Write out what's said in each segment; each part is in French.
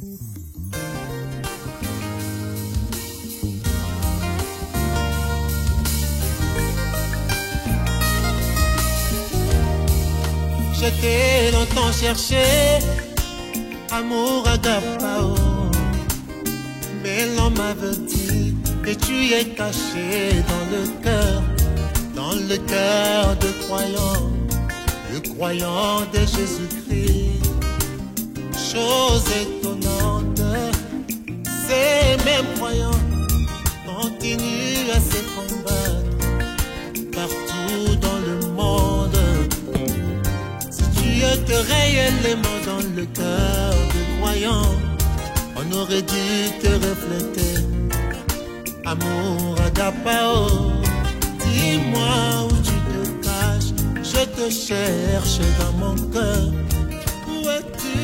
Je t'ai longtemps cherché, amour agapao, mais l'on m'avait dit que tu es caché dans le cœur de croyant de Jésus-Christ. Chose étonnante, ces mêmes croyants continuent à se combattre partout dans le monde. Si tu étais réellement dans le cœur de croyants, on aurait dû te refléter. Amour agapao, dis-moi où tu te caches, je te cherche dans mon cœur. Où es-tu?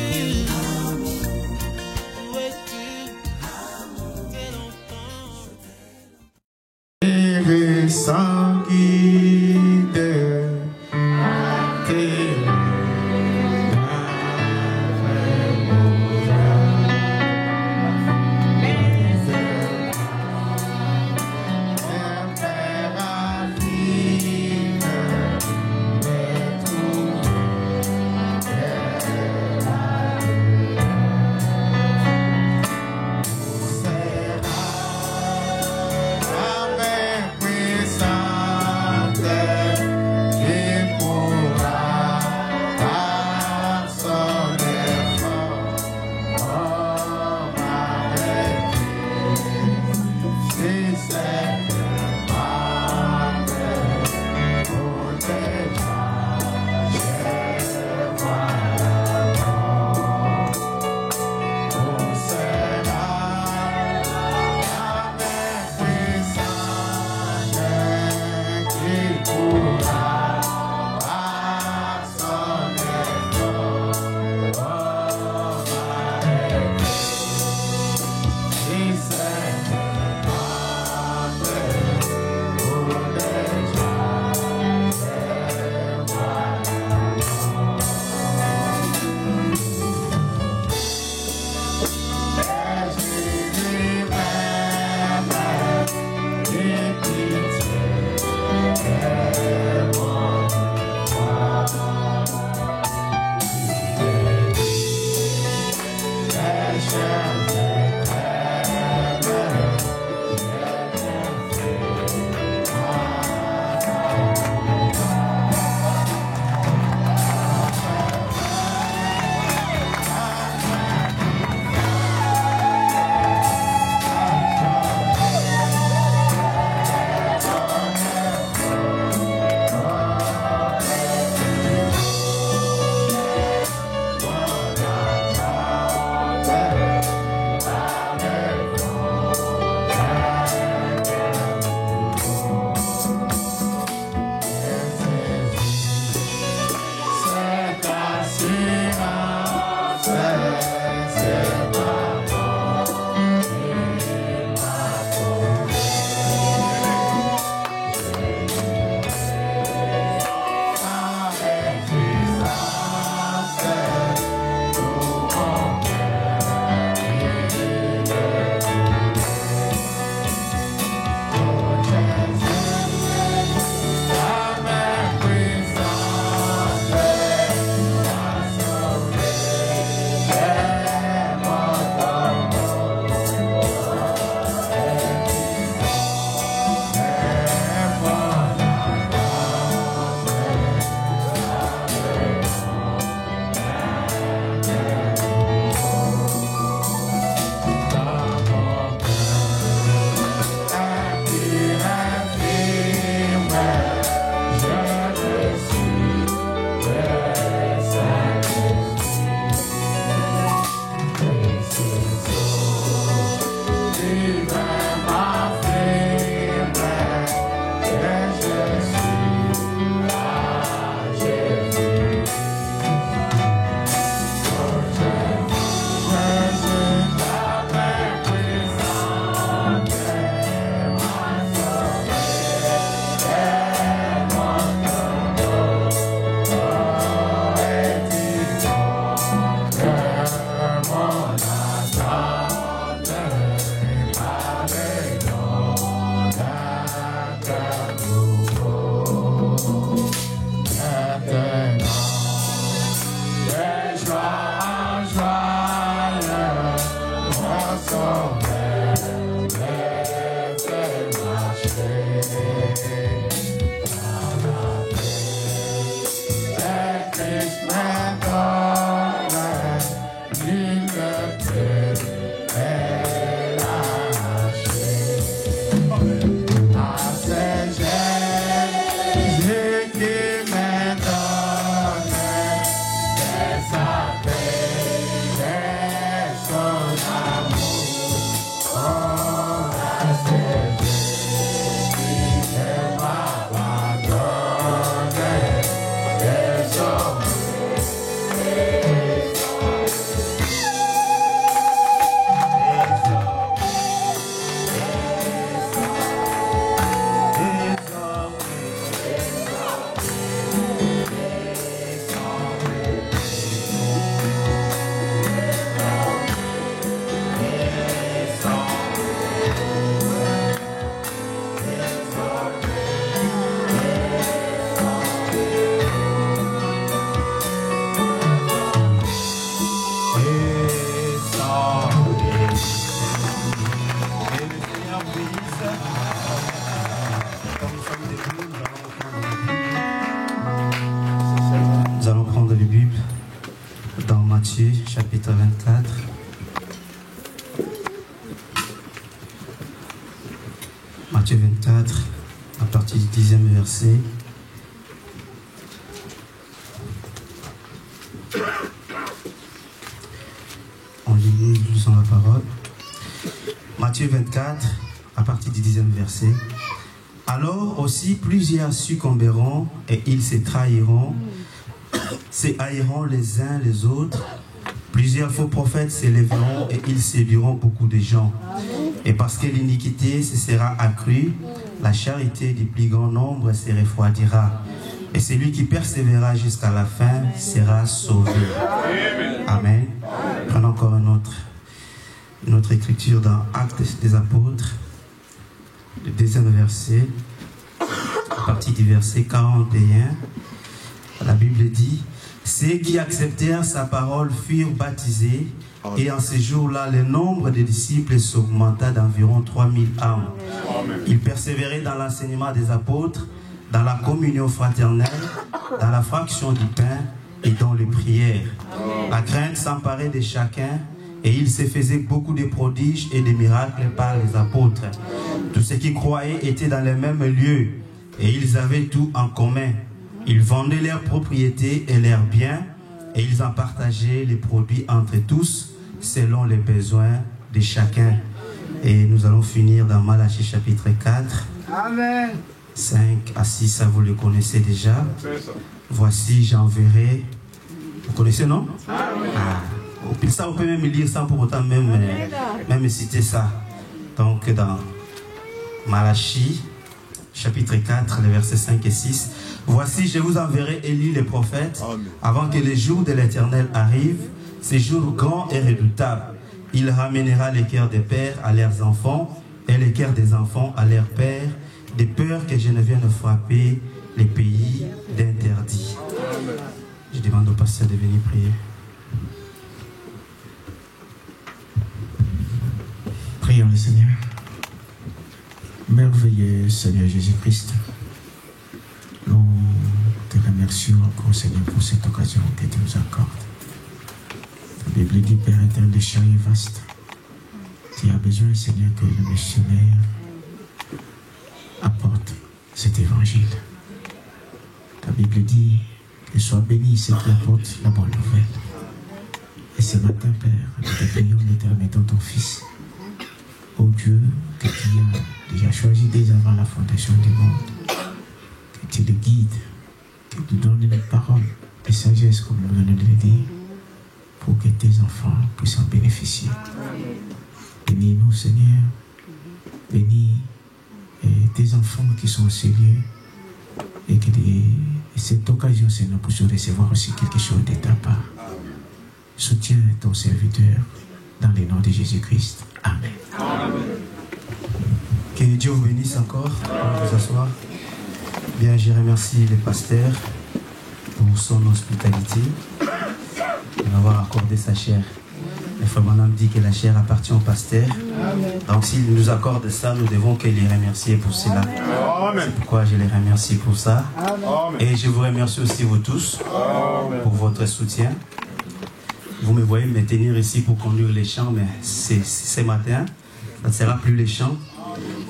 Où es-tu? C'est longtemps. Et sans guider, avec puissance. dans Matthieu chapitre 24. Matthieu 24, à partir du 10e verset. On lit, nous lisons la parole. Matthieu 24, à partir du 10e verset. Alors aussi plusieurs succomberont et ils se trahiront, se haïront les uns les autres. Plusieurs faux prophètes s'élèveront et ils séduiront beaucoup de gens. Et parce que l'iniquité se sera accrue, la charité du plus grand nombre se refroidira. Et celui qui persévérera jusqu'à la fin sera sauvé. Amen. Prenons encore une autre écriture dans Actes des Apôtres, le 2e verset, à partir du verset 41. La Bible dit: ceux qui acceptèrent sa parole furent baptisés, et en ces jours-là, le nombre des disciples s'augmenta d'environ 3000 âmes. Ils persévéraient dans l'enseignement des apôtres, dans la communion fraternelle, dans la fraction du pain et dans les prières. La crainte s'emparait de chacun, et il se faisait beaucoup de prodiges et de miracles par les apôtres. Tous ceux qui croyaient étaient dans le même lieu, et ils avaient tout en commun. Ils vendaient leurs propriétés et leurs biens, et ils en partageaient les produits entre tous, selon les besoins de chacun. Et nous allons finir dans Malachie chapitre 4. Amen. 5 à 6, ça vous le connaissez déjà. Voici, j'enverrai. Vous connaissez, non? Ah. Ça, on peut même lire ça pour autant, même citer ça. Donc, dans Malachie chapitre 4, les versets 5 et 6. Voici, je vous enverrai Élie les prophètes, avant que les jours de l'Éternel arrivent, ces jours grands et redoutables. Il ramènera les cœurs des pères à leurs enfants, et les cœurs des enfants à leurs pères, de peur que je ne vienne frapper les pays d'interdit. Je demande au pasteur de venir prier. Prions le Seigneur. Merveilleux Seigneur Jésus-Christ, nous te remercions encore Seigneur pour cette occasion que tu nous accordes. La Bible dit, Père éternel, le champ est vaste. Tu as besoin Seigneur que le missionnaire apporte cet évangile. La Bible dit que soit béni ceux qui apportent la bonne nouvelle. Et ce matin Père, nous te prions, nous te remettons ton Fils. Ô Dieu, que tu as déjà choisi dès avant la fondation du monde, que tu le guides, que tu donnes les paroles de sagesse, comme nous venons de le dire, pour que tes enfants puissent en bénéficier. Bénis-nous, Seigneur, bénis tes enfants qui sont au lieu, et que cette occasion, Seigneur, nous puissions recevoir aussi quelque chose de ta part. Soutiens ton serviteur dans le nom de Jésus-Christ. Amen. Amen. Que Dieu vous bénisse encore. Pour vous asseoir. Bien, je remercie le pasteur pour son hospitalité, de m'avoir accordé sa chair. Le frère Branham dit que la chair appartient au pasteur. Amen. Donc s'il nous accorde ça, nous devons que les remercier pour cela. C'est pourquoi je les remercie pour ça. Amen. Et je vous remercie aussi vous tous pour votre soutien. Vous me voyez me tenir ici pour conduire les chants, mais ce matin, ça ne sera plus les chants,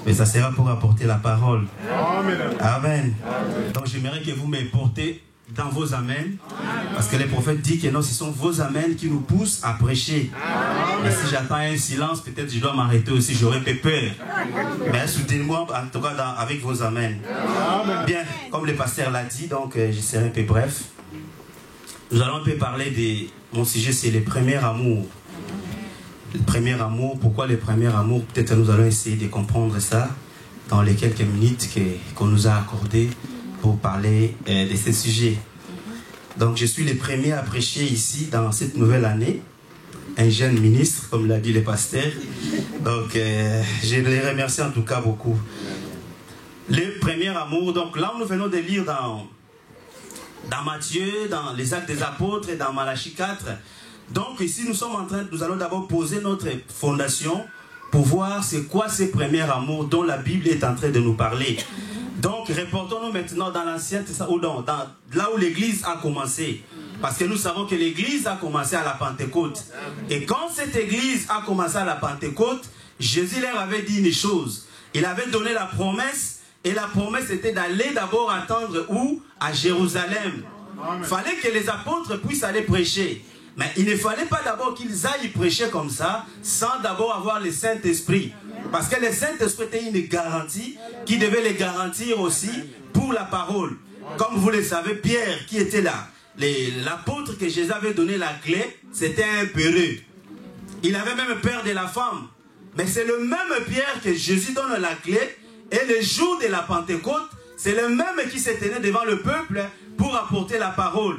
mais ça sera pour apporter la parole. Amen. Amen. Donc j'aimerais que vous me portez dans vos amens, parce que les prophètes disent que non, ce sont vos amens qui nous poussent à prêcher. Et si j'attends un silence, peut-être je dois m'arrêter aussi, j'aurais peur. Mais soutenez-moi en tout cas avec vos amens. Bien, comme le pasteur l'a dit, donc je serai un peu bref. Nous allons un peu parler de... Mon sujet, c'est le premier amour. Le premier amour, pourquoi le premier amour? Peut-être nous allons essayer de comprendre ça dans les quelques minutes qu'on nous a accordées pour parler de ce sujet. Donc, je suis le premier à prêcher ici dans cette nouvelle année. Un jeune ministre, comme l'a dit le pasteur. Donc, je les remercie en tout cas beaucoup. Le premier amour, donc là, nous venons de lire dans Matthieu, dans les Actes des Apôtres et dans Malachie 4. Donc ici nous allons d'abord poser notre fondation pour voir c'est quoi ce premier amour dont la Bible est en train de nous parler. Donc reportons-nous maintenant dans l'Ancien Testament, là où l'Église a commencé. Parce que nous savons que l'église a commencé à la Pentecôte. Et quand cette église a commencé à la Pentecôte, Jésus leur avait dit une chose. Il avait donné la promesse, et la promesse était d'aller d'abord attendre où? À Jérusalem. Il fallait que les apôtres puissent aller prêcher. Mais il ne fallait pas d'abord qu'ils aillent prêcher comme ça, sans d'abord avoir le Saint-Esprit. Parce que le Saint-Esprit était une garantie qui devait les garantir aussi pour la parole. Comme vous le savez, Pierre qui était là, l'apôtre que Jésus avait donné la clé, c'était un peureux. Il avait même peur de la femme. Mais c'est le même Pierre que Jésus donne la clé. Et le jour de la Pentecôte, c'est le même qui s'est tenu devant le peuple pour apporter la parole.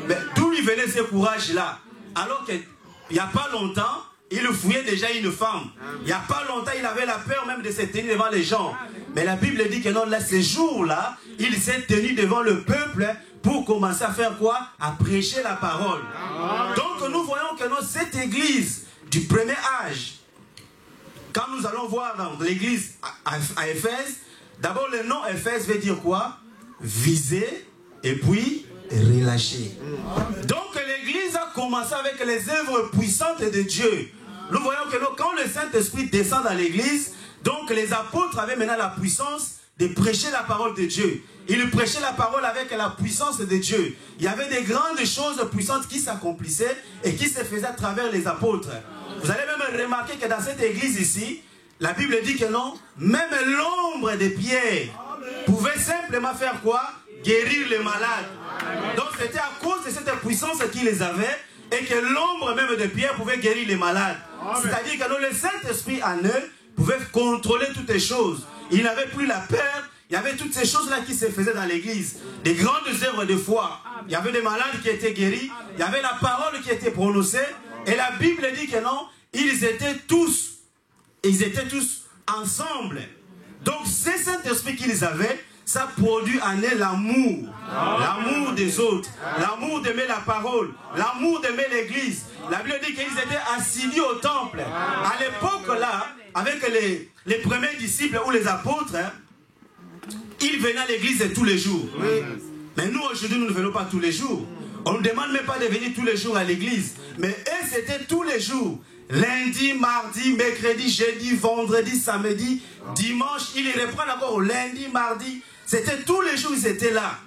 Mais d'où lui venait ce courage-là? Alors qu'il n'y a pas longtemps, il fouillait déjà une femme. Il n'y a pas longtemps, il avait la peur même de se tenir devant les gens. Mais la Bible dit que non, là, ce jour-là, il s'est tenu devant le peuple pour commencer à faire quoi? À prêcher la parole. Donc nous voyons que non, cette église du premier âge, quand nous allons voir dans l'église à Éphèse, d'abord le nom Éphèse veut dire quoi? Viser et puis relâcher. Donc l'église a commencé avec les œuvres puissantes de Dieu. Nous voyons que quand le Saint-Esprit descend dans l'église, donc les apôtres avaient maintenant la puissance de prêcher la parole de Dieu. Ils prêchaient la parole avec la puissance de Dieu. Il y avait des grandes choses puissantes qui s'accomplissaient et qui se faisaient à travers les apôtres. Vous allez même remarquer que dans cette église ici, la Bible dit que non, même l'ombre de Pierre pouvait simplement faire quoi? Guérir les malades. Donc c'était à cause de cette puissance qu'ils avaient et que l'ombre même de Pierre pouvait guérir les malades. C'est-à-dire que le Saint-Esprit en eux pouvait contrôler toutes les choses. Il n'avait plus la peur. Il y avait toutes ces choses-là qui se faisaient dans l'église. Des grandes œuvres de foi. Il y avait des malades qui étaient guéris. Il y avait la parole qui était prononcée. Et la Bible dit que non, ils étaient tous ensemble. Donc, ce Saint-Esprit qu'ils avaient, ça produit en eux l'amour. L'amour des autres. L'amour d'aimer la parole. L'amour d'aimer l'église. La Bible dit qu'ils étaient assidus au temple. À l'époque là, avec les premiers disciples ou les apôtres, ils venaient à l'église tous les jours. Mais nous, aujourd'hui, nous ne venons pas tous les jours. On ne demande même pas de venir tous les jours à l'église. Mais eux, c'était tous les jours. Lundi, mardi, mercredi, jeudi, vendredi, samedi, dimanche. Ils reprennent encore lundi, mardi. C'était tous les jours, ils étaient là.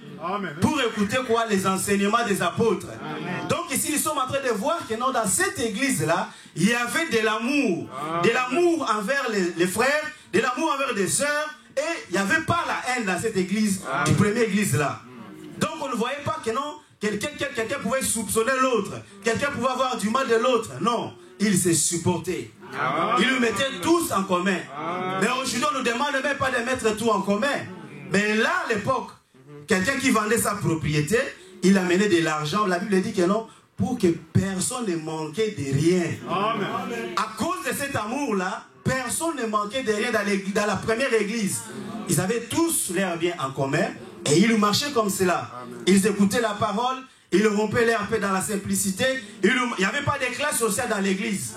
Pour écouter quoi? Les enseignements des apôtres. Donc ici, ils sont en train de voir que non, dans cette église-là, il y avait de l'amour. De l'amour envers les frères, de l'amour envers les sœurs. Et il n'y avait pas la haine dans cette église, du premier église-là. Donc on ne voyait pas que non, quelqu'un pouvait soupçonner l'autre. Quelqu'un pouvait avoir du mal de l'autre. Non, ils se supportaient. Ils le mettaient tous en commun. Mais aujourd'hui, on ne nous demande même pas de mettre tout en commun. Mais là, à l'époque, quelqu'un qui vendait sa propriété, il amenait de l'argent. La Bible dit que non, pour que personne ne manquait de rien. À cause de cet amour-là, personne ne manquait de rien dans la première église. Ils avaient tous leurs biens en commun et ils marchaient comme cela. Ils écoutaient la parole, ils rompaient leur paix dans la simplicité. Il n'y avait pas de classe sociale dans l'église.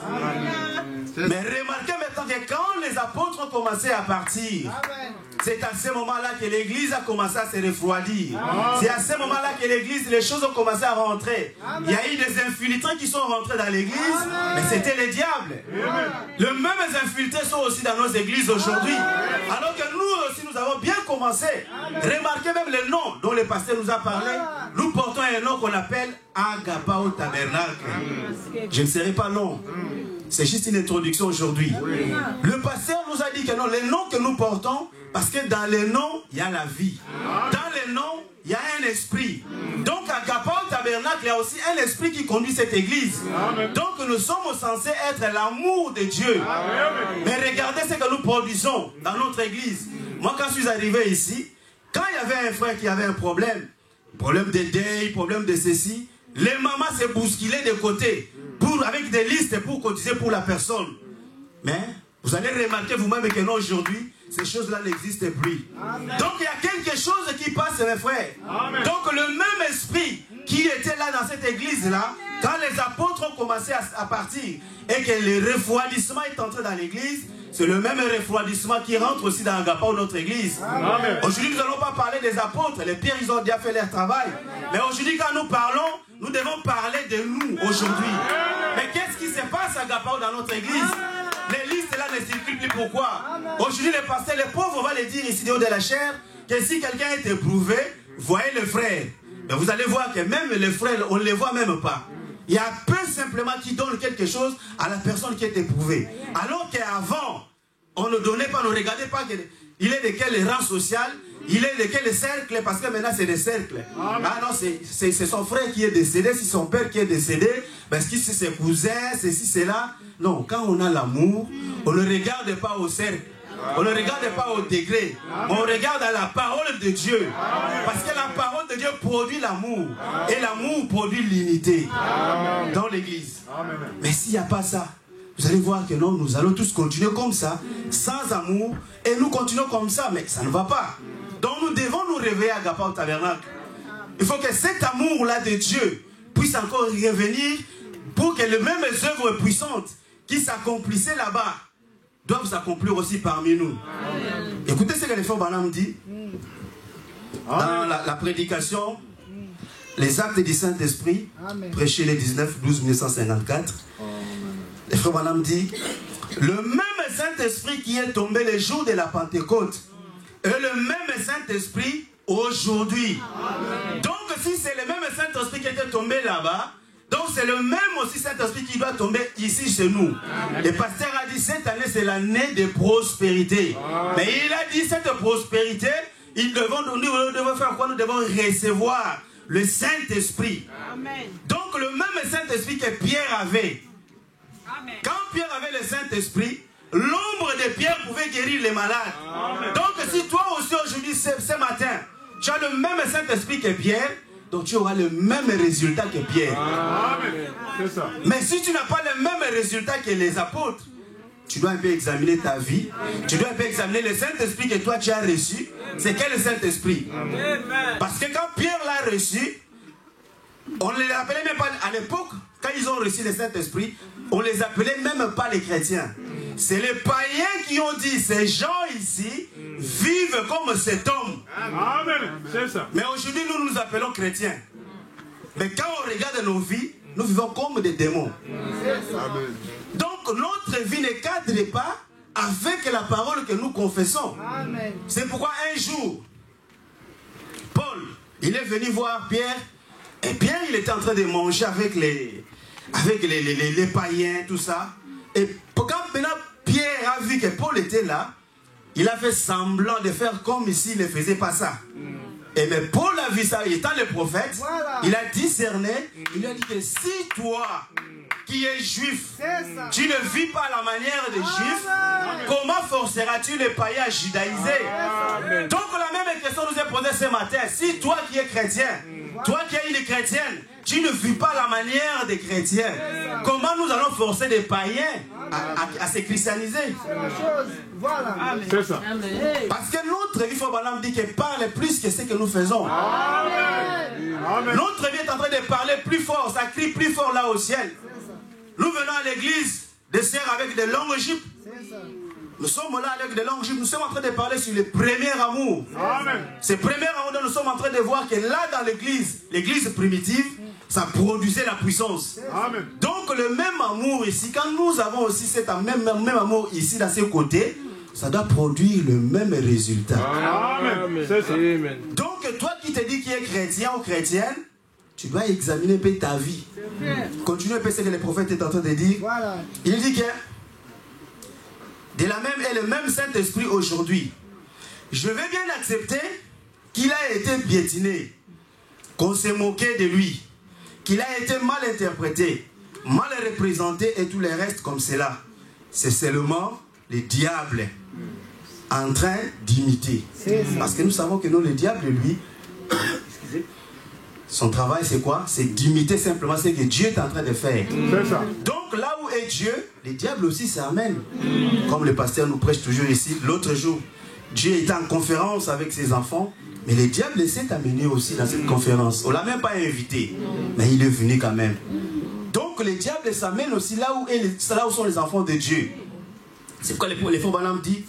Mais remarquez maintenant que quand les apôtres ont commencé à partir, c'est à ce moment-là que l'église a commencé à se refroidir. C'est à ce moment-là que l'église, les choses ont commencé à rentrer. Il y a eu des infiltrés qui sont rentrés dans l'église, mais c'était les diables. Les mêmes infiltrés sont aussi dans nos églises aujourd'hui. Alors que nous aussi, nous avons bien commencé. Remarquez même le nom dont le pasteur nous a parlé. Nous portons un nom qu'on appelle Agapao Tabernacle. Je ne serai pas long. C'est juste une introduction aujourd'hui. Le pasteur nous a dit que non, les noms que nous portons, parce que dans les noms, il y a la vie. Dans les noms, il y a un esprit. Donc à Agapao Tabernacle, il y a aussi un esprit qui conduit cette église. Donc nous sommes censés être l'amour de Dieu. Mais regardez ce que nous produisons dans notre église. Moi, quand je suis arrivé ici, quand il y avait un frère qui avait un problème de deuil, problème de ceci, les mamans se bousculaient de côté avec des listes pour cotiser pour la personne. Mais vous allez remarquer vous-même que non, aujourd'hui, ces choses-là n'existent plus. Donc il y a quelque chose qui passe, mes frères. Donc le même esprit qui était là dans cette église-là, quand les apôtres ont commencé à partir et que le refroidissement est entré dans l'église, c'est le même refroidissement qui rentre aussi dans Agapao, notre église. Aujourd'hui, nous n'allons pas parler des apôtres. Les pères, ils ont déjà fait leur travail. Mais aujourd'hui, quand nous parlons, nous devons parler de nous aujourd'hui. Mais qu'est-ce qui se passe à Agapao dans notre église? Les listes là ne circulent plus. Pourquoi? Aujourd'hui, les pasteurs, les pauvres, on va les dire ici, de haut de la chair, que si quelqu'un est éprouvé, voyez le frère. Mais vous allez voir que même les frères, on ne les voit même pas. Il y a peu simplement qui donne quelque chose à la personne qui est éprouvée. Alors qu'avant, on ne donnait pas, on ne regardait pas il est de quel rang social, il est de quel cercle, parce que maintenant c'est des cercles. Ah non, c'est son frère qui est décédé, c'est son père qui est décédé, parce que c'est ses cousins, c'est ci, c'est là. Non, quand on a l'amour, on ne regarde pas au cercle. On ne regarde pas au degré, mais on regarde à la parole de Dieu. Parce que la parole de Dieu produit l'amour. Et l'amour produit l'unité dans l'église. Mais s'il n'y a pas ça, vous allez voir que non, nous allons tous continuer comme ça, sans amour, et nous continuons comme ça, mais ça ne va pas. Donc nous devons nous réveiller à Agapao Tabernacle. Il faut que cet amour-là de Dieu puisse encore revenir pour que les mêmes œuvres puissantes qui s'accomplissaient là-bas doivent s'accomplir aussi parmi nous. Amen. Écoutez ce que le frère Branham dit dans la prédication, les actes du Saint-Esprit, prêché le 19/12/1954. Le frère Branham dit, le même Saint-Esprit qui est tombé le jour de la Pentecôte est le même Saint-Esprit aujourd'hui. Donc si c'est le même Saint-Esprit qui était tombé là-bas, donc c'est le même aussi Saint-Esprit qui doit tomber ici chez nous. Amen. Le pasteur a dit cette année c'est l'année de prospérité. Amen. Mais il a dit cette prospérité, nous devons faire quoi? Nous devons recevoir le Saint-Esprit. Donc le même Saint-Esprit que Pierre avait. Amen. Quand Pierre avait le Saint-Esprit, l'ombre de Pierre pouvait guérir les malades. Amen. Donc si toi aussi aujourd'hui, ce matin, tu as le même Saint-Esprit que Pierre, donc tu auras le même résultat que Pierre. Amen. Ça. Mais si tu n'as pas le même résultat que les apôtres, tu dois un peu examiner ta vie. Tu dois un peu examiner le Saint-Esprit que toi tu as reçu. C'est quel Saint-Esprit? Parce que quand Pierre l'a reçu, on ne les appelait même pas à l'époque, quand ils ont reçu le Saint-Esprit, on les appelait même pas les chrétiens. C'est les païens qui ont dit, ces gens ici vivent comme cet homme. Amen. C'est ça. Mais aujourd'hui, nous nous appelons chrétiens. Mais quand on regarde nos vies, nous vivons comme des démons. Amen. Donc notre vie ne cadre pas avec la parole que nous confessons. C'est pourquoi un jour, Paul, il est venu voir Pierre, et Pierre, il était en train de manger avec les païens, tout ça. Et quand maintenant Pierre a vu que Paul était là, il a fait semblant de faire comme s'il ne faisait pas ça. Et mais Paul a vu ça, étant le prophète, voilà. Il a discerné, il a dit que si toi, qui es juif, tu ne vis pas à la manière des juifs, comment forceras-tu les païens à judaïser? Donc la même question nous est posée ce matin. Si toi qui es chrétien, toi qui es une chrétienne, tu ne vis pas la manière des chrétiens, comment nous allons forcer des païens à se christianiser? Voilà. C'est ça. Parce que notre vie, Frère Branham dit qu'elle parle plus que ce que nous faisons. Amen. Notre vie est en train de parler plus fort, ça crie plus fort là au ciel. Nous venons à l'église des sœurs avec des longues jupes. Nous sommes là avec des longues jupes. Nous sommes en train de parler sur le premier amour. Amen. Ce premier amour dont nous sommes en train de voir que là dans l'église primitive, ça produisait la puissance. Amen. Donc le même amour ici, quand nous avons aussi cet même amour ici dans ces côtés, ça doit produire le même résultat. Amen. C'est ça. Donc toi qui te dis qu'il est chrétien ou chrétienne, tu dois examiner un peu ta vie. Continue un peu ce que le prophète est en train de dire. Voilà. Il dit que de la même et le même Saint-Esprit aujourd'hui, je vais bien accepter qu'il a été piétiné, qu'on s'est moqué de lui, qu'il a été mal interprété, mal représenté et tout le reste comme cela. C'est seulement le diable en train d'imiter. Parce que nous savons que non, le diable, lui, son travail c'est quoi? C'est d'imiter simplement ce que Dieu est en train de faire. Ça. Donc là où est Dieu, le diable aussi s'amène. Comme le pasteur nous prêche toujours ici, l'autre jour, Dieu était en conférence avec ses enfants, mais le diable s'est amené aussi dans cette conférence. On ne l'a même pas invité, mais il est venu quand même. Donc le diable s'amène aussi là où sont les enfants de Dieu. C'est pourquoi les frères Branham dit,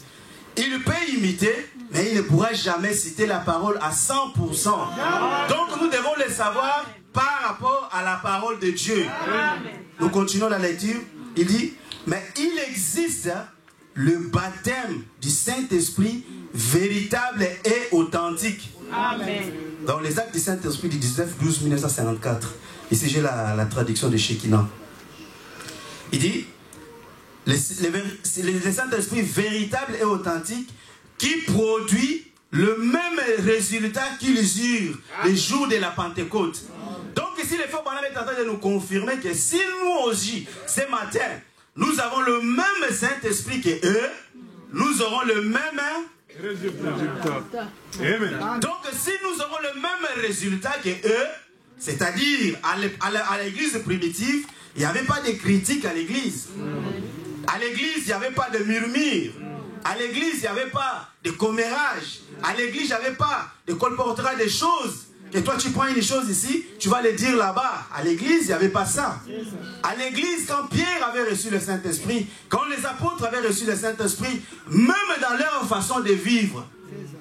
il peut imiter, mais il ne pourra jamais citer la parole à 100%. Donc nous devons le savoir par rapport à la parole de Dieu. Amen. Nous continuons la lecture. Il dit, mais il existe le baptême du Saint-Esprit véritable et authentique. Amen. Dans les actes du Saint-Esprit du 19/12/1954. Ici j'ai la traduction de Shekinah. Il dit, le Saint-Esprit véritable et authentique qui produit le même résultat qu'ils eurent les jours de la Pentecôte. Donc ici, les frères Branham est en train de nous confirmer que si nous aussi, ce matin, nous avons le même Saint-Esprit que eux, nous aurons le même résultat. Amen. Donc si nous aurons le même résultat que eux, c'est-à-dire à l'église primitive, il n'y avait pas de critique à l'église. À l'église, il n'y avait pas de murmure. À l'église, il n'y avait pas de commérage. À l'église, il n'y avait pas de colportera des choses. Que toi, tu prends une chose ici, tu vas le dire là-bas. À l'église, il n'y avait pas ça. À l'église, quand Pierre avait reçu le Saint-Esprit, quand les apôtres avaient reçu le Saint-Esprit, même dans leur façon de vivre,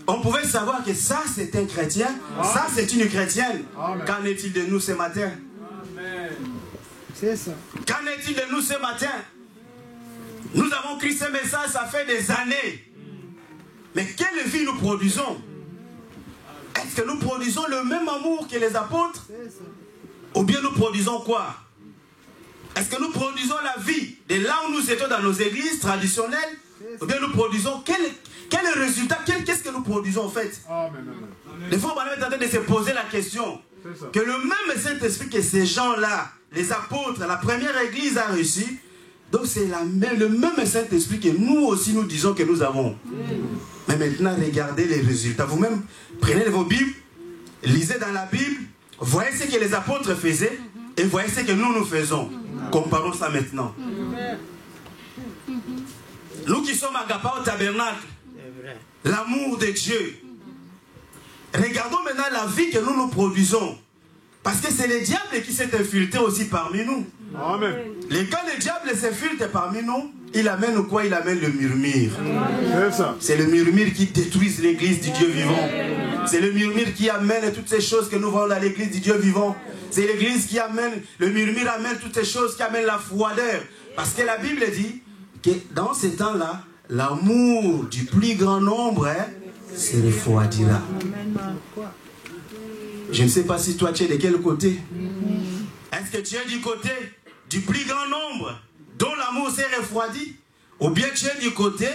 on pouvait savoir que ça, c'est un chrétien, ça, c'est une chrétienne. Qu'en est-il de nous ce matin? C'est ça. Qu'en est-il de nous ce matin? Nous avons écrit ce message, ça fait des années. Mais quelle vie nous produisons? Est-ce que nous produisons le même amour que les apôtres? Ou bien nous produisons quoi? Est-ce que nous produisons la vie de là où nous étions dans nos églises traditionnelles? Ou bien nous produisons quel résultat? Qu'est-ce que nous produisons en fait? Les fois, on est en train de se poser la question que le même Saint-Esprit que ces gens-là, les apôtres, la première église a reçu. Donc c'est le même Saint-Esprit que nous aussi nous disons que nous avons. Mais maintenant, regardez les résultats. Vous-même, prenez vos Bibles, lisez dans la Bible, voyez ce que les apôtres faisaient et voyez ce que nous faisons. Comparons ça maintenant. Nous qui sommes à Gapa au tabernacle, l'amour de Dieu. Regardons maintenant la vie que nous produisons. Parce que c'est le diable qui s'est infiltré aussi parmi nous. Amen. Et quand le diable s'infiltre parmi nous, il amène quoi? Il amène le murmure. C'est le murmure qui détruit l'église du Dieu vivant. C'est le murmure qui amène toutes ces choses que nous voyons dans l'église du Dieu vivant. C'est l'église qui amène, le murmure amène toutes ces choses qui amènent la froideur. Parce que la Bible dit que dans ces temps-là, l'amour du plus grand nombre se refroidira. Je ne sais pas si toi tu es de quel côté. Est-ce que tu es du côté du plus grand nombre dont l'amour s'est refroidi? Ou bien tu es du côté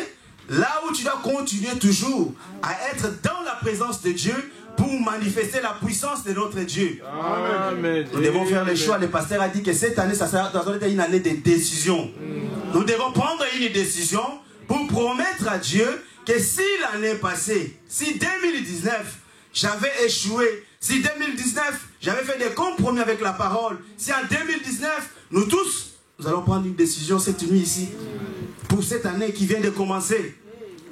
là où tu dois continuer toujours à être dans la présence de Dieu pour manifester la puissance de notre Dieu? Amen. Nous devons faire le choix. Le pasteur a dit que cette année, ça sera une année de décision. Nous devons prendre une décision pour promettre à Dieu que si l'année passée, si 2019, j'avais échoué, si 2019, j'avais fait des compromis avec la parole, si en 2019, nous tous, nous allons prendre une décision cette nuit ici, pour cette année qui vient de commencer.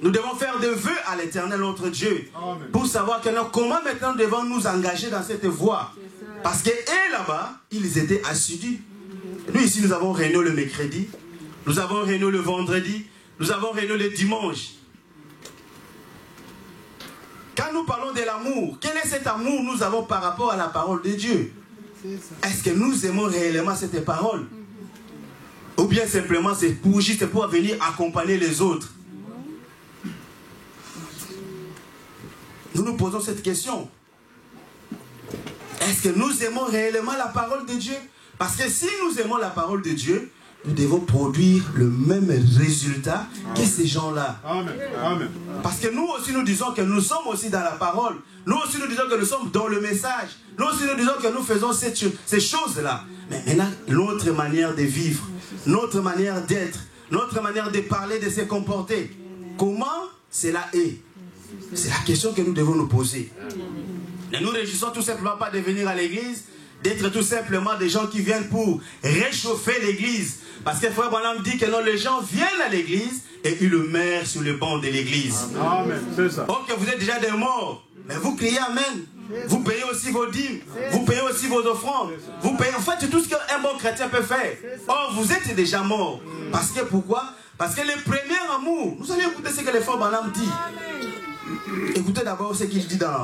Nous devons faire des vœux à l'Éternel, notre Dieu, pour savoir comment maintenant nous devons nous engager dans cette voie. Parce que eux là-bas, ils étaient assidus. Nous ici, nous avons réunion le mercredi, nous avons réunion le vendredi, nous avons réunion le dimanche. Quand nous parlons de l'amour, quel est cet amour que nous avons par rapport à la parole de Dieu? Est-ce que nous aimons réellement cette parole? Ou bien simplement c'est pour juste pour venir accompagner les autres? Nous nous posons cette question. Est-ce que nous aimons réellement la parole de Dieu? Parce que si nous aimons la parole de Dieu, nous devons produire le même résultat que ces gens-là. Amen. Parce que nous aussi nous disons que nous sommes aussi dans la parole. Nous aussi nous disons que nous sommes dans le message. Nous aussi nous disons que nous faisons ces choses-là. Mais maintenant, notre manière de vivre, notre manière d'être, notre manière de parler, de se comporter, comment cela est? C'est la question que nous devons nous poser. Ne nous réjouissons tout simplement pas de venir à l'église, d'être tout simplement des gens qui viennent pour réchauffer l'église. Parce que Frère Branham dit que non, les gens viennent à l'église et ils le meurent sur le banc de l'église. Amen, c'est ça. Ok, vous êtes déjà des morts, mais vous criez Amen. Vous payez aussi vos dîmes, vous payez aussi vos offrandes, vous payez en fait tout ce qu'un bon chrétien peut faire. Or, vous êtes déjà morts. Parce que pourquoi? Parce que le premier amour, vous allez écouter ce que le Frère Branham dit. Écoutez d'abord ce qu'il dit dans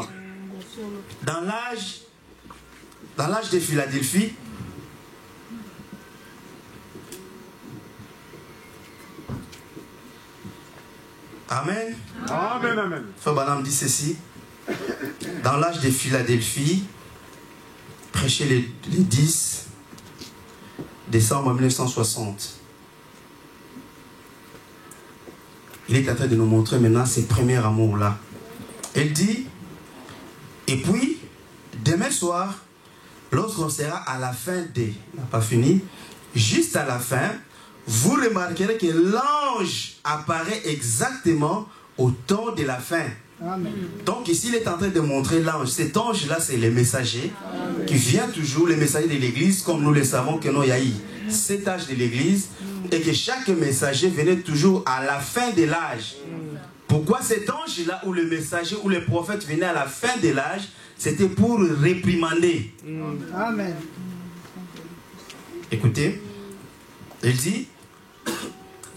l'âge dans l'âge de Philadelphie, Amen. Amen, amen. Frère Branham dit ceci. Dans l'âge de Philadelphie, prêché les 10 décembre 1960. Il est en train de nous montrer maintenant ses premiers amours-là. Il dit, et puis, demain soir, lorsqu'on sera à la fin des... On n'a pas fini. Juste à la fin, vous remarquerez que l'ange apparaît exactement au temps de la fin. Amen. Donc ici, il est en train de montrer l'ange. Cet ange-là, c'est le messager qui vient toujours, le messager de l'église, comme nous le savons que nous, il y a eu 7 âges de l'église, et que chaque messager venait toujours à la fin de l'âge. Pourquoi cet ange-là, ou le messager, ou le prophète venait à la fin de l'âge? C'était pour réprimander. Amen. Écoutez, il dit,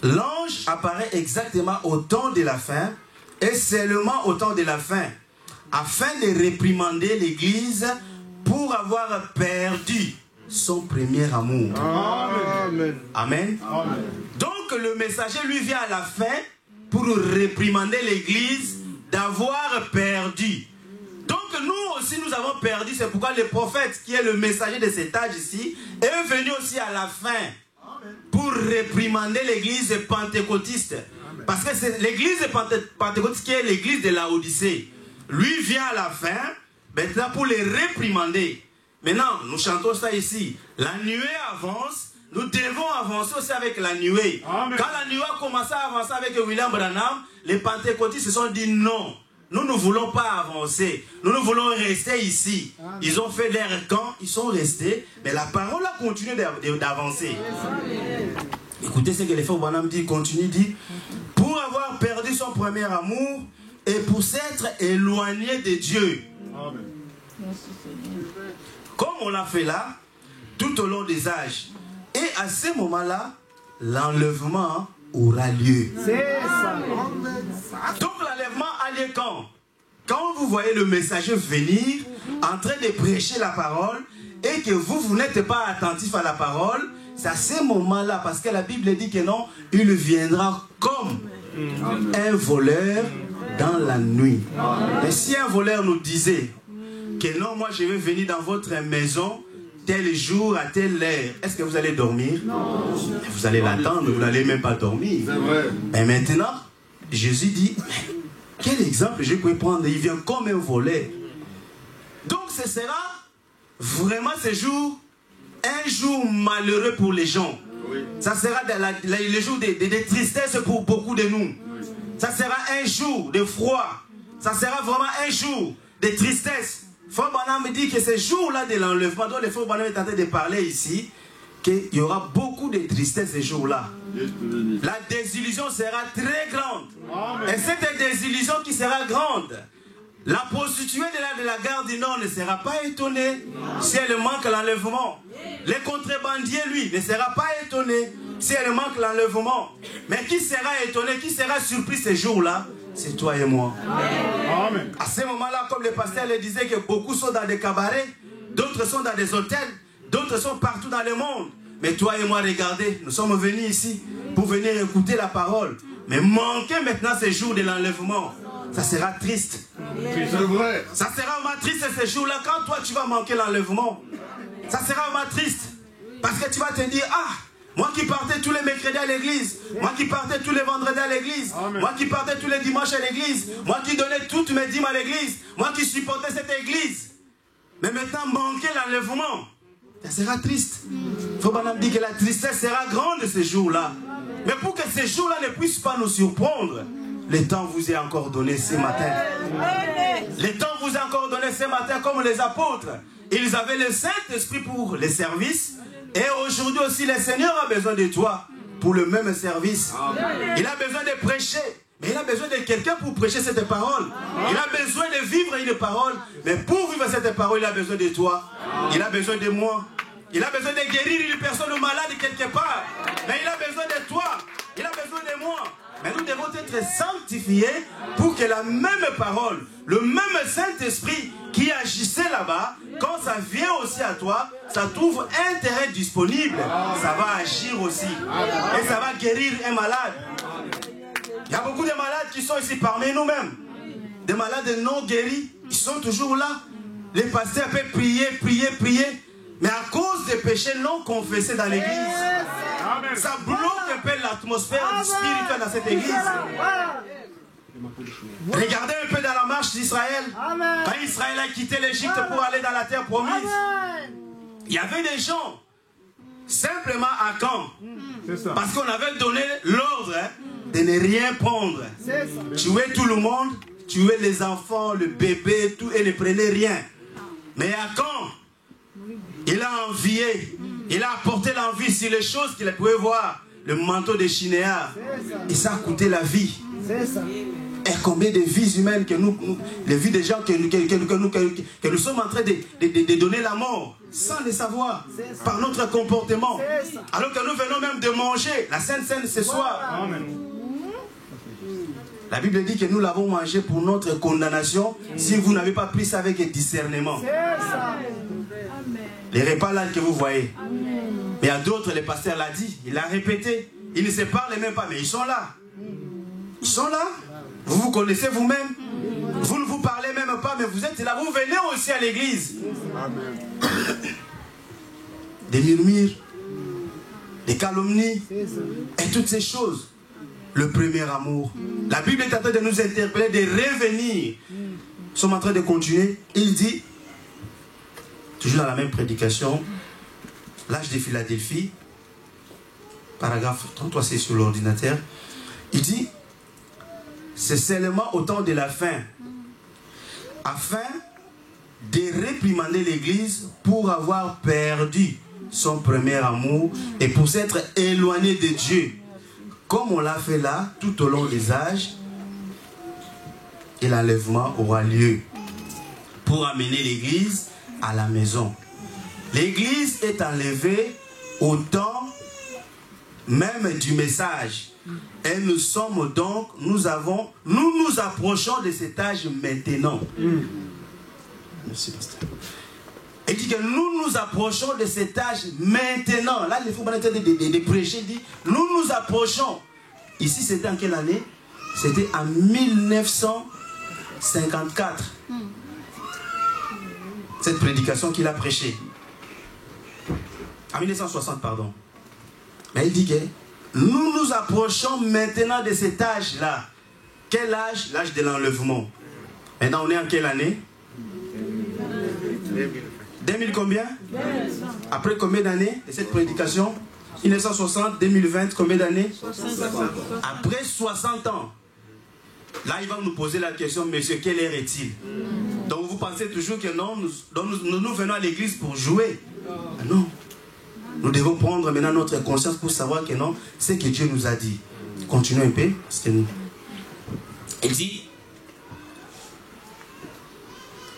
l'ange apparaît exactement au temps de la fin, et seulement au temps de la fin, afin de réprimander l'église pour avoir perdu son premier amour. Amen. Amen. Amen. Donc le messager lui vient à la fin pour réprimander l'église d'avoir perdu. Donc nous aussi nous avons perdu, c'est pourquoi le prophète qui est le messager de cet âge ici est venu aussi à la fin pour réprimander l'église pentecôtiste. Parce que c'est l'église pentecôtiste qui est l'église de la Odyssée. Lui vient à la fin, maintenant pour les réprimander. Maintenant, nous chantons ça ici. La nuée avance, nous devons avancer aussi avec la nuée. Amen. Quand la nuée a commencé à avancer avec William Branham, les pentecôtistes se sont dit non. Nous ne voulons pas avancer. Nous voulons rester ici. Amen. Ils ont fait leur camp, ils sont restés. Mais la parole a continué d'avancer. Écoutez ce que les frères Branham dit, continue, dit. Pour avoir perdu son premier amour et pour s'être éloigné de Dieu. Amen. Comme on l'a fait là, tout au long des âges. Et à ce moment-là, l'enlèvement aura lieu. C'est ça. Donc l'enlèvement a lieu quand? Quand vous voyez le messager venir, en train de prêcher la parole, et que vous n'êtes pas attentif à la parole, c'est à ce moment-là, parce que la Bible dit que non, il viendra comme un voleur dans la nuit. Mais si un voleur nous disait que non, moi je vais venir dans votre maison tel jour à telle heure, est-ce que vous allez dormir? Non. Vous allez l'attendre, vous n'allez même pas dormir. C'est vrai. Et maintenant, Jésus dit, quel exemple je peux prendre? Il vient comme un voleur. Donc ce sera vraiment ce jour, un jour malheureux pour les gens. Oui. Ça sera le jour de tristesse pour beaucoup de nous. Ça sera un jour de froid. Ça sera vraiment un jour de tristesse. Frère Branham me dit que ce jour-là de l'enlèvement, dont le frère Branham est en train de parler ici, qu'il y aura beaucoup de tristesse ce jour-là. La désillusion sera très grande. Amen. Et cette désillusion qui sera grande, la prostituée de la gare du Nord ne sera pas étonnée si elle manque l'enlèvement. Le contrebandier, lui, ne sera pas étonné si elle manque l'enlèvement. Mais qui sera étonné, qui sera surpris ce jour-là? C'est toi et moi. Amen. À ce moment-là, comme le pasteur le disait, que beaucoup sont dans des cabarets, d'autres sont dans des hôtels, d'autres sont partout dans le monde. Mais toi et moi, regardez, nous sommes venus ici pour venir écouter la parole. Mais manquer maintenant ce jour de l'enlèvement, ça sera triste. C'est vrai. Ça sera vraiment triste ce jour-là quand toi tu vas manquer l'enlèvement. Ça sera vraiment triste. Parce que tu vas te dire, ah, moi qui partais tous les mercredis à l'église, moi qui partais tous les vendredis à l'église, moi qui partais tous les dimanches à l'église, moi qui donnais toutes mes dîmes à l'église, moi qui supportais cette église. Mais maintenant, manquer l'enlèvement, ça sera triste. Frère Branham dit que la tristesse sera grande ce jour-là. Mais pour que ce jour-là ne puisse pas nous surprendre, le temps vous est encore donné ce matin. Le temps vous est encore donné ce matin comme les apôtres. Ils avaient le Saint-Esprit pour les services. Et aujourd'hui aussi, le Seigneur a besoin de toi pour le même service. Il a besoin de prêcher. Mais il a besoin de quelqu'un pour prêcher cette parole. Il a besoin de vivre une parole. Mais pour vivre cette parole, il a besoin de toi. Il a besoin de moi. Il a besoin de guérir une personne malade quelque part. Mais il a besoin de toi. Il a besoin de moi. Mais nous devons être sanctifiés pour que la même parole, le même Saint-Esprit qui agissait là-bas, quand ça vient aussi à toi, ça trouve un terrain disponible, ça va agir aussi. Et ça va guérir un malade. Il y a beaucoup de malades qui sont ici parmi nous-mêmes. Des malades non guéris, ils sont toujours là. Les pasteurs peuvent prier, prier, prier. Mais à cause des péchés non confessés dans l'église, ça bloque un peu l'atmosphère spirituelle dans cette église. Regardez un peu dans la marche d'Israël. Quand Israël a quitté l'Égypte pour aller dans la terre promise, il y avait des gens simplement à camp. Parce qu'on avait donné l'ordre de ne rien prendre. Tuer tout le monde, tuer les enfants, le bébé, tout, et ne prenez rien. Mais à quand il a envié, il a apporté l'envie sur les choses qu'il pouvait voir, le manteau de Shinéar, et ça a coûté la vie. Et combien de vies humaines que nous, les vies des gens que nous sommes en train de donner la mort, sans le savoir, par notre comportement. Alors que nous venons même de manger la Sainte Seine ce soir. Amen. La Bible dit que nous l'avons mangé pour notre condamnation si vous n'avez pas pris ça avec discernement. Les repas là que vous voyez. Mais à d'autres, le pasteur l'a dit, il l'a répété. Ils ne se parlent même pas, mais ils sont là. Ils sont là. Vous vous connaissez vous-même. Vous ne vous parlez même pas, mais vous êtes là. Vous venez aussi à l'église. Des murmures, des calomnies, et toutes ces choses. Le premier amour. La Bible est en train de nous interpeller, de revenir. Nous sommes en train de continuer. Il dit, toujours dans la même prédication, l'âge de Philadelphie, paragraphe 33, c'est sur l'ordinateur. Il dit, c'est seulement au temps de la fin, afin de réprimander l'Église pour avoir perdu son premier amour et pour s'être éloigné de Dieu. Comme on l'a fait là, tout au long des âges, et l'enlèvement aura lieu pour amener l'Église à la maison. L'Église est enlevée au temps même du message. Et nous sommes donc, nous nous approchons de cet âge maintenant. Merci, pasteur. Il dit que nous nous approchons de cet âge maintenant. Là, il faut pas de prêcher, il dit, nous nous approchons. Ici, c'était en quelle année? C'était en 1954. Cette prédication qu'il a prêchée. En 1960, pardon. Mais il dit que nous nous approchons maintenant de cet âge-là. Quel âge? L'âge de l'enlèvement. Maintenant, on est en quelle année? 2000 combien? Après combien d'années de cette prédication? 1960, 2020, combien d'années? Après 60 ans. Là, il va nous poser la question, monsieur, quelle heure est-il? Donc vous pensez toujours que non, nous venons à l'église pour jouer. Ah non. Nous devons prendre maintenant notre conscience pour savoir que non, c'est que Dieu nous a dit. Continuons un peu. Il dit,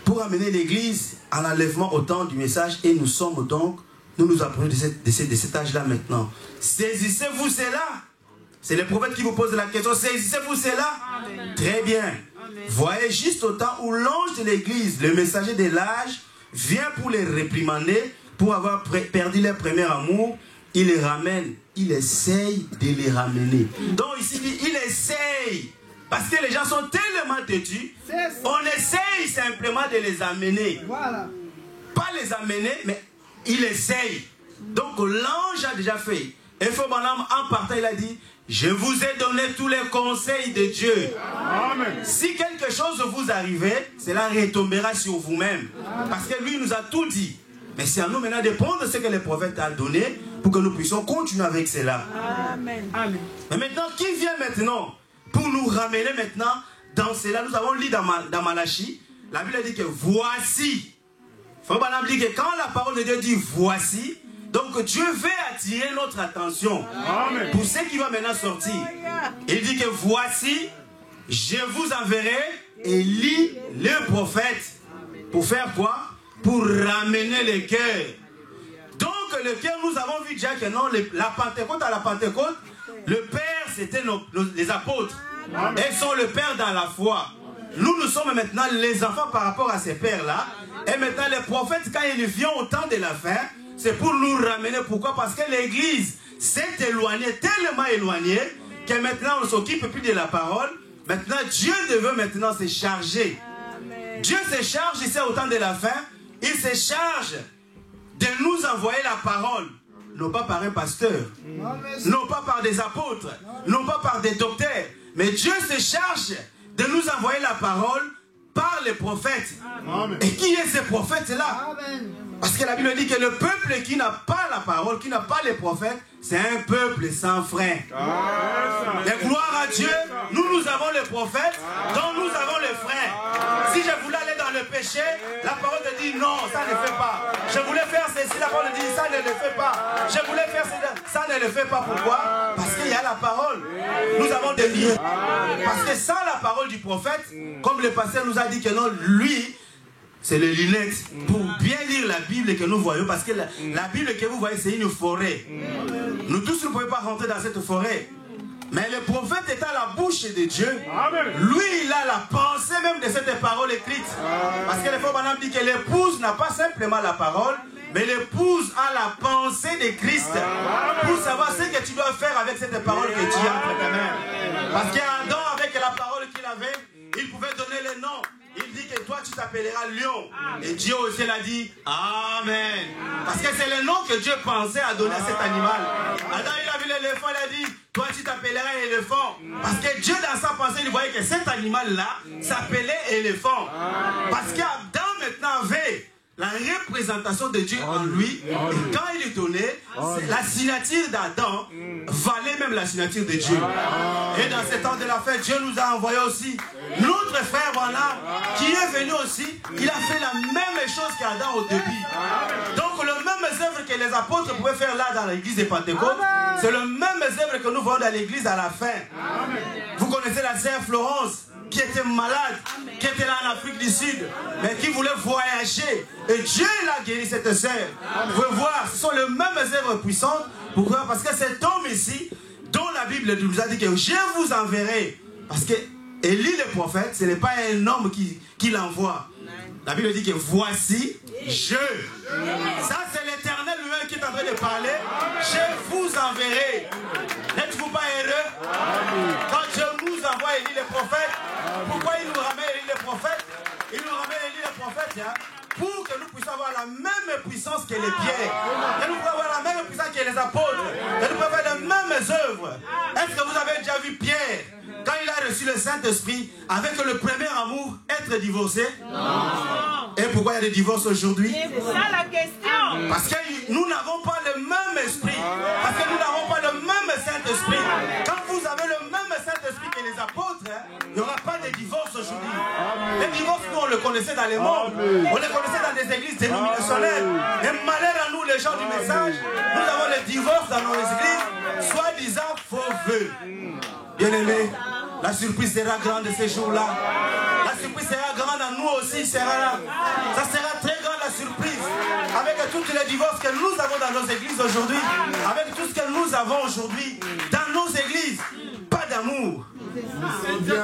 pour amener l'église à l'enlèvement au temps du message, et nous sommes donc, nous nous approchons de cet âge-là maintenant. Saisissez-vous cela? C'est le prophète qui vous pose la question. Saisissez-vous cela? Amen. Très bien. Amen. Voyez juste au temps où l'ange de l'église, le messager de l'âge, vient pour les réprimander, pour avoir perdu leur premier amour, il les ramène. Il essaye de les ramener. Donc ici, il essaye. Parce que les gens sont tellement têtus, on essaye simplement de les amener. Voilà. Pas les amener, mais il essaye. Donc l'ange a déjà fait. Et Fobanam, en partant, il a dit, je vous ai donné tous les conseils de Dieu. Amen. Si quelque chose vous arrive, cela retombera sur vous-même. Parce que lui nous a tout dit. Mais c'est à nous maintenant de prendre ce que le prophète a donné pour que nous puissions continuer avec cela. Amen. Amen. Mais maintenant, qui vient maintenant pour nous ramener maintenant dans cela? Nous avons lu dans Malachie, la Bible dit que voici. Fobanam dit que quand la parole de Dieu dit voici, donc Dieu veut attirer notre attention. Amen. Pour ce qui va maintenant sortir. Il dit que voici, je vous enverrai Élie le prophète. Pour faire quoi? Pour ramener les cœurs. Donc le cœur, nous avons vu déjà que non, la Pentecôte à la Pentecôte, le Père c'était les apôtres. et sont le Père dans la foi. Nous sommes maintenant les enfants par rapport à ces pères-là. Et maintenant les prophètes, quand ils viennent au temps de la fin, c'est pour nous ramener. Pourquoi? Parce que l'Église s'est éloignée, tellement éloignée, que maintenant on ne s'occupe plus de la parole. Maintenant Dieu devait maintenant se charger. Dieu se charge ici au temps de la fin. Il se charge de nous envoyer la parole. Non pas par un pasteur, non pas par des apôtres, non pas par des docteurs. Mais Dieu se charge de nous envoyer la parole par les prophètes. Amen. Et qui est ces prophètes-là? Parce que la Bible dit que le peuple qui n'a pas la parole, qui n'a pas les prophètes, c'est un peuple sans frein. Et gloire à Dieu, nous avons les prophètes, donc nous avons les freins. Si je voulais aller dans le péché, la parole te dit non, ça ne le fait pas. Je voulais faire ceci, la parole te dit ça ne le fait pas. Je voulais faire ceci, ça ne le fait pas. Pourquoi? Parce qu'il y a la parole. Nous avons des livres. Parce que sans la parole du prophète, comme le pasteur nous a dit que non, lui, c'est les lunettes pour bien lire la Bible que nous voyons. Parce que la Bible que vous voyez, c'est une forêt. Nous tous ne pouvons pas rentrer dans cette forêt. Mais le prophète est à la bouche de Dieu. Lui, il a la pensée même de cette parole écrite. Parce que le frère Branham dit que l'épouse n'a pas simplement la parole, mais l'épouse a la pensée de Christ. Pour savoir ce que tu dois faire avec cette parole que tu as entre tes mains. Parce qu'Adam, avec la parole qu'il avait, il pouvait donner le nom. Il dit que toi tu t'appelleras lion. Et Dieu aussi l'a dit Amen. Parce que c'est le nom que Dieu pensait à donner à cet animal. Adam il a vu l'éléphant, il a dit toi tu t'appelleras éléphant. Parce que Dieu dans sa pensée il voyait que cet animal là s'appelait éléphant. Parce qu'Adam maintenant avait la représentation de Dieu en lui. Et quand il est donné, la signature d'Adam valait même la signature de Dieu. Et dans ce temps de la fête, Dieu nous a envoyé aussi notre frère Branham qui est venu aussi. Il a fait la même chose qu'Adam au début. Donc le même œuvre que les apôtres pouvaient faire là dans l'église de Pentecôte, c'est le même œuvre que nous voyons dans l'église à la fin. Vous connaissez la sœur Florence qui était malade, qui était là en Afrique du Sud, mais qui voulait voyager. Et Dieu l'a guéri cette sœur. Vous pouvez voir, ce sont les mêmes œuvres puissantes. Pourquoi? Parce que cet homme ici, dont la Bible nous a dit que je vous enverrai. Parce que Élie le prophète, ce n'est pas un homme qui l'envoie. La Bible dit que voici, je. Ça c'est l'Éternel lui-même qui est en train de parler. Je vous enverrai. N'êtes-vous pas heureux? Quand Dieu nous envoie Élie le prophète, pourquoi il nous ramène Élie le prophète? Il nous ramène Élie le prophète pour que nous puissions avoir la même puissance que les pierres. Que nous puissions avoir la même puissance que les apôtres. Que nous puissions avoir les mêmes œuvres. Est-ce que vous avez déjà vu Pierre, quand il a reçu le Saint-Esprit, avec le premier amour, être divorcé? Non. Et pourquoi il y a des divorces aujourd'hui? C'est ça la question. Parce que nous n'avons pas le même esprit. Parce que nous n'avons pas le même Saint-Esprit. Quand vous avez le même Saint-Esprit que les apôtres, il n'y aura pas de divorce aujourd'hui. Les divorces, nous, on le connaissait dans les mondes. On les connaissait dans des églises dénominationnelles. Et malheur à nous, les gens du message, nous avons les divorces dans nos églises, soi-disant faux vœux. Bien-aimés, la surprise sera grande ces jours-là. La surprise sera grande à nous aussi, sera là. Ça sera très grande la surprise. Avec tous les divorces que nous avons dans nos églises aujourd'hui, avec tout ce que nous avons aujourd'hui dans nos églises, pas d'amour.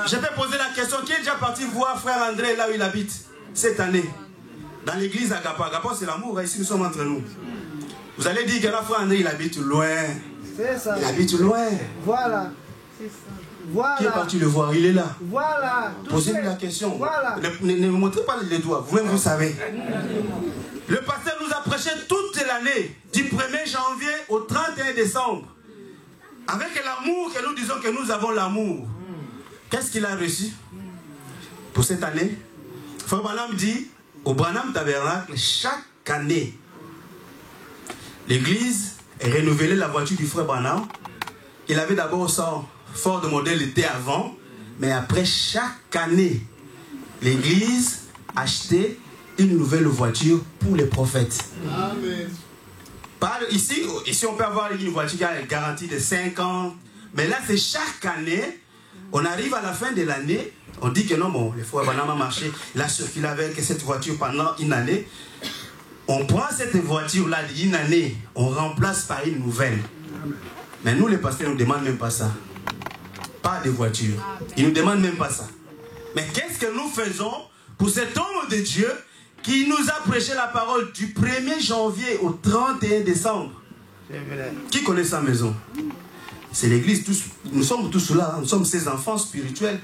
Je peux poser la question, qui est déjà parti voir frère André là où il habite cette année? Dans l'église Agapo. Agapo c'est l'amour, ici nous sommes entre nous. Vous allez dire que là frère André il habite loin. C'est ça. Il habite loin. Voilà. C'est ça. Voilà. Qui est parti le voir? Il est là. Voilà. Posez-lui la question. Voilà. Ne me montrez pas les doigts. Vous-même, vous savez. Le pasteur nous a prêché toute l'année, du 1er janvier au 31 décembre. Avec l'amour que nous disons que nous avons l'amour. Qu'est-ce qu'il a reçu pour cette année? Frère Branham dit, au Branham Tabernacle, chaque année, l'église renouvelait la voiture du frère Branham. Il avait d'abord son Ford modèle était avant, mais après chaque année, l'église achetait une nouvelle voiture pour les prophètes. Amen. Ici on peut avoir une voiture qui a une garantie de 5 ans, mais là c'est chaque année, on arrive à la fin de l'année, on dit que non, bon, le frère Branham a marché, il a circulé avec cette voiture pendant une année. On prend cette voiture-là d'une année, on remplace par une nouvelle. Amen. Mais nous les pasteurs, on ne demande même pas ça. pas de voiture. Il ne nous demande même pas ça. Mais qu'est-ce que nous faisons pour cet homme de Dieu qui nous a prêché la parole du 1er janvier au 31 décembre? Qui connaît sa maison? C'est l'église. Nous sommes tous là. Nous sommes ses enfants spirituels.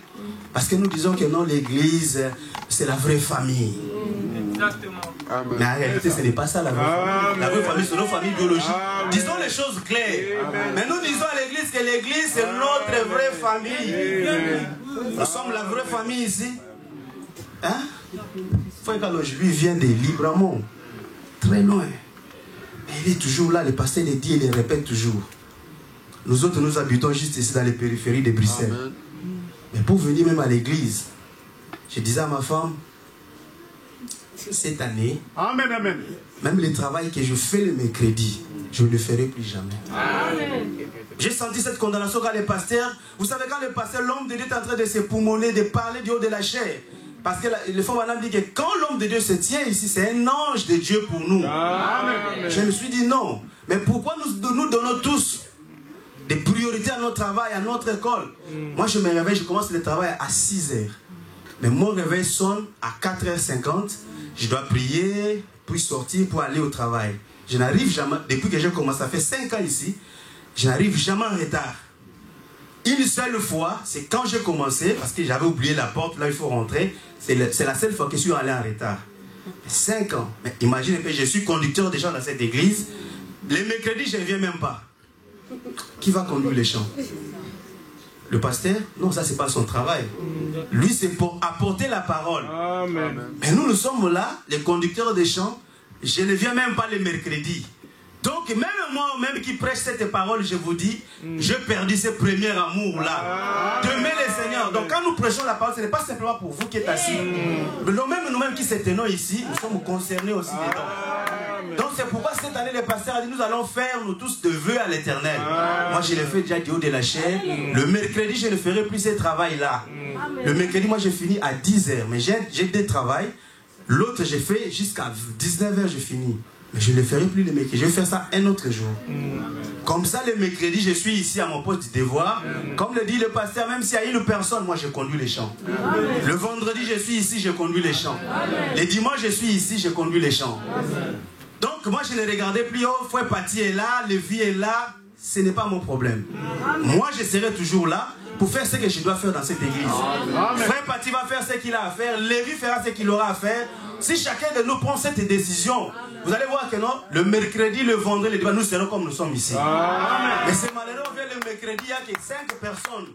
Parce que nous disons que non, l'église, c'est la vraie famille. Exactement. Mais en réalité, ce n'est pas ça la vraie famille. La vraie famille, c'est nos familles biologiques. Disons les choses claires. Mais nous disons à l'église que l'église, c'est notre vraie famille. Nous sommes la vraie famille ici. Hein? Frère Carlos, lui vient de Libramont. Très loin. Mais il est toujours là. Le pasteur le dit et le répète toujours. Nous autres, nous habitons juste ici dans les périphéries de Bruxelles. Amen. Mais pour venir même à l'église, je disais à ma femme, cette année, amen, amen, même le travail que je fais le mercredi, je ne le ferai plus jamais. J'ai senti cette condamnation quand le pasteur, vous savez quand le pasteur, l'homme de Dieu est en train de se poumonner, de parler du haut de la chair. Parce que le frère Branham dit que quand l'homme de Dieu se tient ici, c'est un ange de Dieu pour nous. Amen. Je me suis dit non. Mais pourquoi nous donnons tous des priorités à notre travail, à notre école? Moi je me réveille, je commence le travail à 6h. Mais mon réveil sonne à 4h50. Je dois prier, puis sortir pour aller au travail. Je n'arrive jamais, depuis que j'ai commencé, ça fait 5 ans ici, je n'arrive jamais en retard. Une seule fois, c'est quand j'ai commencé, parce que j'avais oublié la porte, là il faut rentrer. C'est la seule fois que je suis allé en retard. 5 ans. Mais imaginez que je suis conducteur des gens dans cette église. Les mercredis, je ne viens même pas. Qui va conduire les chants? Le pasteur? Non, ça c'est pas son travail. Lui c'est pour apporter la parole. Amen. Mais nous sommes là, les conducteurs des chants. Je ne viens même pas les mercredis. Donc même moi-même qui prêche cette parole, je vous dis, j'ai perdu ce premier amour là. Demain les seigneurs. Donc quand nous prêchons la parole, ce n'est pas simplement pour vous qui êtes assis. Mais nous-mêmes qui se tenons ici, nous sommes concernés aussi dedans. Donc c'est pourquoi cette année le pasteur a dit, nous allons faire nous tous de vœux à l'Éternel. Moi je l'ai fait déjà du haut de la chair. Le mercredi je ne ferai plus ce travail là. Le mercredi moi je finis à 10h. Mais j'ai des travails. L'autre j'ai fait jusqu'à 19h je finis. Mais je ne le ferai plus le mercredi. Je vais faire ça un autre jour. Comme ça le mercredi je suis ici à mon poste de devoir. Comme le dit le pasteur, même s'il y a une personne, moi je conduis les chants. Le vendredi je suis ici, je conduis les chants. Les dimanches je suis ici, je conduis les chants. Donc moi je ne regardais plus, oh frère Pati est là, Lévi est là, ce n'est pas mon problème. Moi je serai toujours là pour faire ce que je dois faire dans cette église. Frère Pati va faire ce qu'il a à faire, Lévi fera ce qu'il aura à faire. Si chacun de nous prend cette décision, vous allez voir que non, le mercredi, le vendredi, le dimanche, nous serons comme nous sommes ici. Mais c'est malheureux, on vient le mercredi, il n'y a que 5 personnes.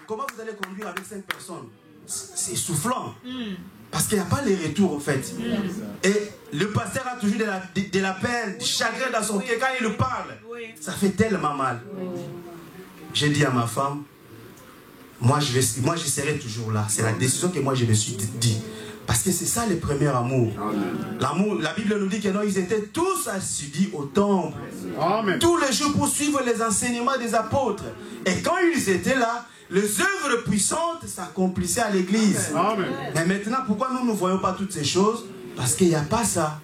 Comment vous allez conduire avec 5 personnes? C'est essoufflant. Parce qu'il n'y a pas les retours en fait. Et le pasteur a toujours de la peine, du chagrin dans son cœur quand il nous parle. Ça fait tellement mal. J'ai dit à ma femme, moi je serai toujours là. C'est la décision que moi je me suis dit. Parce que c'est ça le premier amour. L'amour, la Bible nous dit que non, ils étaient tous assidus au temple. Amen. Tous les jours pour suivre les enseignements des apôtres. Et quand ils étaient là, les œuvres puissantes s'accomplissaient à l'église. Mais maintenant, pourquoi nous ne voyons pas toutes ces choses? Parce qu'il n'y a pas ça.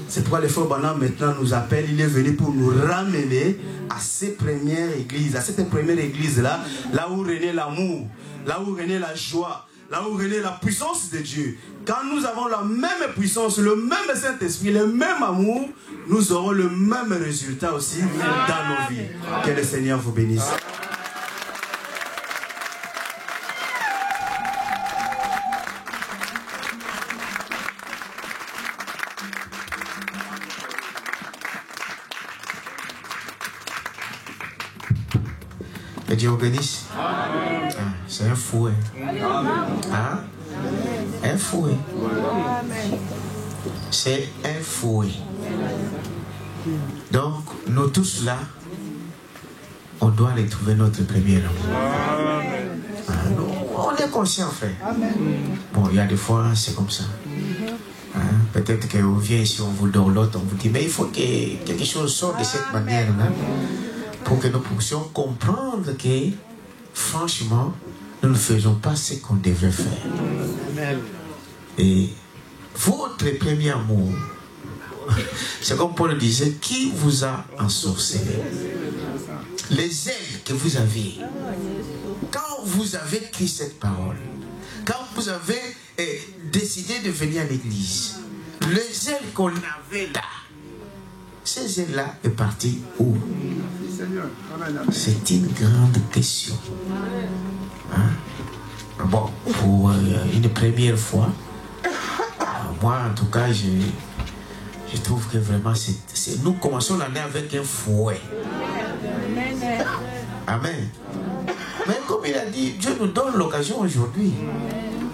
C'est pourquoi le frère Branham maintenant nous appelle. Il est venu pour nous ramener à cette première église. À cette première église-là, là où régnait l'amour, là où régnait la joie, là où régnait la puissance de Dieu. Quand nous avons la même puissance, le même Saint-Esprit, le même amour, nous aurons le même résultat aussi dans nos vies. Que le Seigneur vous bénisse. Que Dieu vous bénisse. Ah, c'est un fouet. Hein? Un fouet. C'est un fouet. Donc, nous tous là, on doit aller trouver notre premier amour. On est conscient, frère. Bon, il y a des fois, c'est comme ça. Hein? Peut-être qu'on vient ici, on vous donne l'autre, on vous dit, mais il faut que quelque chose sorte de cette manière-là. Pour que nous puissions comprendre que, franchement, nous ne faisons pas ce qu'on devrait faire. Et votre premier amour, c'est comme Paul disait, qui vous a ensorcelé? Les ailes que vous avez, quand vous avez pris cette parole, quand vous avez décidé de venir à l'église, le zèle qu'on avait là, ce zèle-là est parti où? C'est une grande question. Hein? Bon, pour une première fois, moi en tout cas, je trouve que vraiment, nous commençons l'année avec un fouet. Amen. Mais comme il a dit, Dieu nous donne l'occasion aujourd'hui.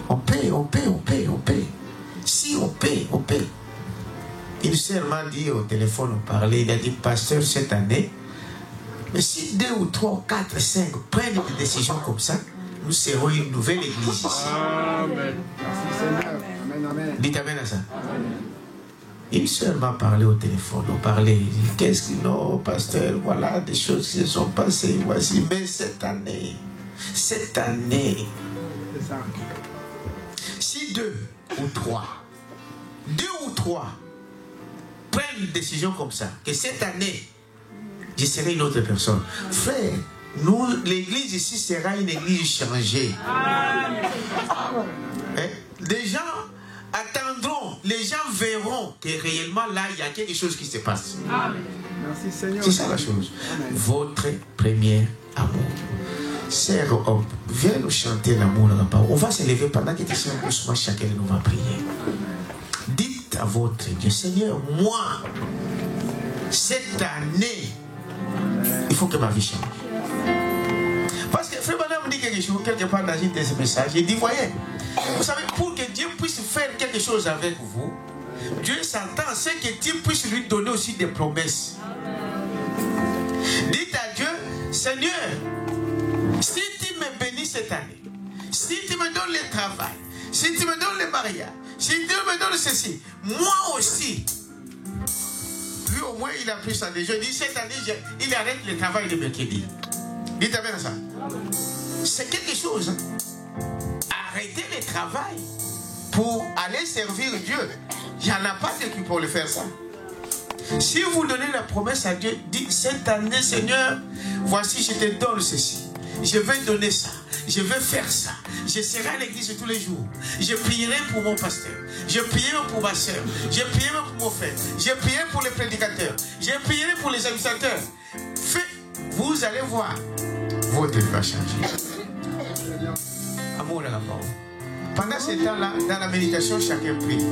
On paie. Si on paie. Une sœur m'a dit au téléphone, on parlait, il a dit, pasteur, cette année, mais si 2 ou 3 ou 4, 5 prennent des décisions comme ça, nous serons une nouvelle église ici. Amen. Merci Seigneur. Amen. Dites amen à ça. Une sœur m'a parlé au téléphone, on parlait, qu'est-ce que non, pasteur, voilà des choses qui se sont passées, voici, mais cette année, si 2 ou 3 prennent une décision comme ça, que cette année, je serai une autre personne. Frère, nous, l'église ici sera une église changée. Les gens attendront, les gens verront que réellement là, il y a quelque chose qui se passe. Merci Seigneur. C'est ça la chose. Amen. Votre premier amour. Sœur, viens nous chanter l'amour. On va se lever pendant que tu sais doucement, chacun de nous va prier. Dites à votre Dieu, Seigneur, moi, cette année, il faut que ma vie change. Parce que Frère Branham me dit quelque chose, quelque part dans une de ces messages, il dit, voyez, vous savez, pour que Dieu puisse faire quelque chose avec vous, Dieu s'entend, c'est que Dieu puisse lui donner aussi des promesses. Dites à Dieu, Seigneur, si tu me bénis cette année, si tu me donnes le travail, si tu me donnes le mariage, si tu me donnes ceci, moi aussi. Lui au moins il a pris ça déjà. Il dit cette année il arrête le travail de mercredi. Dites amen à ça. C'est quelque chose. Arrêtez le travail pour aller servir Dieu. Il n'y en a pas de qui pour le faire ça. Si vous donnez la promesse à Dieu, dites cette année Seigneur, voici je te donne ceci. Je vais donner ça. Je vais faire ça. Je serai à l'église tous les jours. Je prierai pour mon pasteur. Je prierai pour ma soeur. Je prierai pour mon frère. Je prierai pour les prédicateurs. Je prierai pour les administrateurs. Vous allez voir. Votre vie va changer. Amour à la parole. Pendant ce temps-là, dans la méditation, chacun prie.